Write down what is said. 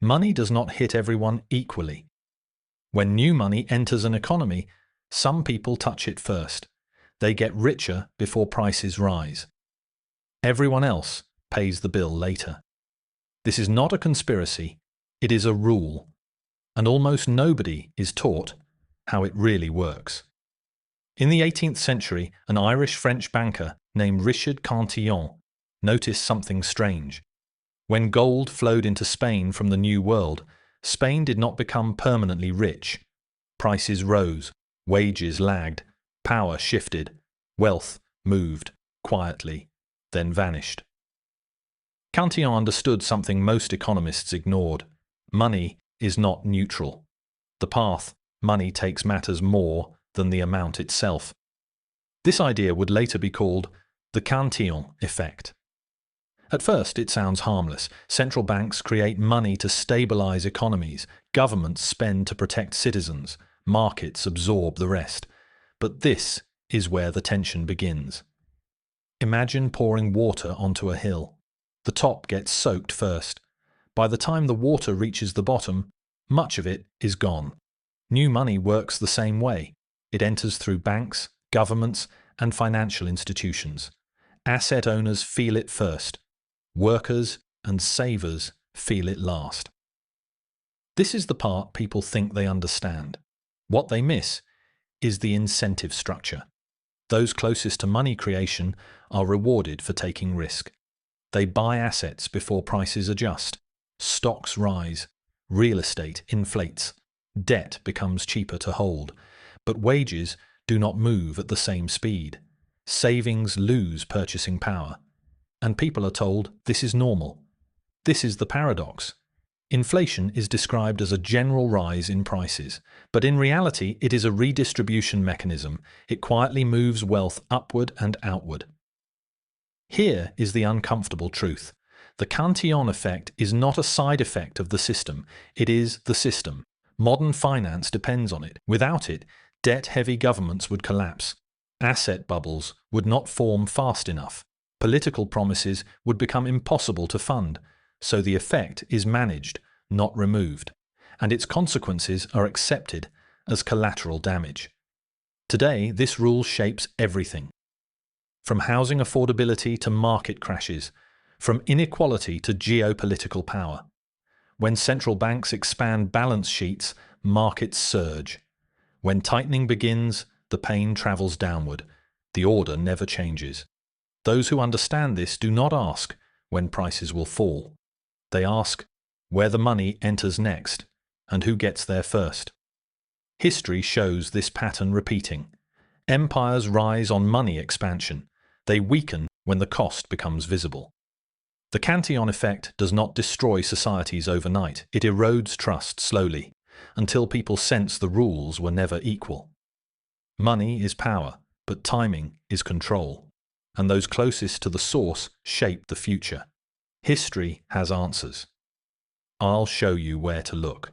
Money does not hit everyone equally. When new money enters an economy, some people touch it first. They get richer before prices rise. Everyone else pays the bill later. This is not a conspiracy, it is a rule, and almost nobody is taught how it really works. In the 18th century, an Irish-French banker named Richard Cantillon noticed something strange. When gold flowed into Spain from the New World, Spain did not become permanently rich. Prices rose, wages lagged, power shifted, wealth moved quietly, then vanished. Cantillon understood something most economists ignored. Money is not neutral. The path money takes matters more than the amount itself. This idea would later be called the Cantillon Effect. At first, it sounds harmless. Central banks create money to stabilize economies. Governments spend to protect citizens. Markets absorb the rest. But this is where the tension begins. Imagine pouring water onto a hill. The top gets soaked first. By the time the water reaches the bottom, much of it is gone. New money works the same way. It enters through banks, governments, and financial institutions. Asset owners feel it first. Workers and savers feel it last. This is the part people think they understand. What they miss is the incentive structure. Those closest to money creation are rewarded for taking risk. They buy assets before prices adjust. Stocks rise. Real estate inflates. Debt becomes cheaper to hold. But wages do not move at the same speed. Savings lose purchasing power. And people are told this is normal. This is the paradox. Inflation is described as a general rise in prices, but in reality it is a redistribution mechanism. It quietly moves wealth upward and outward. Here is the uncomfortable truth. The Cantillon effect is not a side effect of the system. It is the system. Modern finance depends on it. Without it, debt-heavy governments would collapse. Asset bubbles would not form fast enough. Political promises would become impossible to fund. So the effect is managed, not removed, and its consequences are accepted as collateral damage. Today, this rule shapes everything. From housing affordability to market crashes, from inequality to geopolitical power. When central banks expand balance sheets, markets surge. When tightening begins, the pain travels downward. The order never changes. Those who understand this do not ask when prices will fall. They ask where the money enters next and who gets there first. History shows this pattern repeating. Empires rise on money expansion. They weaken when the cost becomes visible. The Cantillon effect does not destroy societies overnight. It erodes trust slowly, until people sense the rules were never equal. Money is power, but timing is control, and those closest to the source shape the future. History has answers. I'll show you where to look.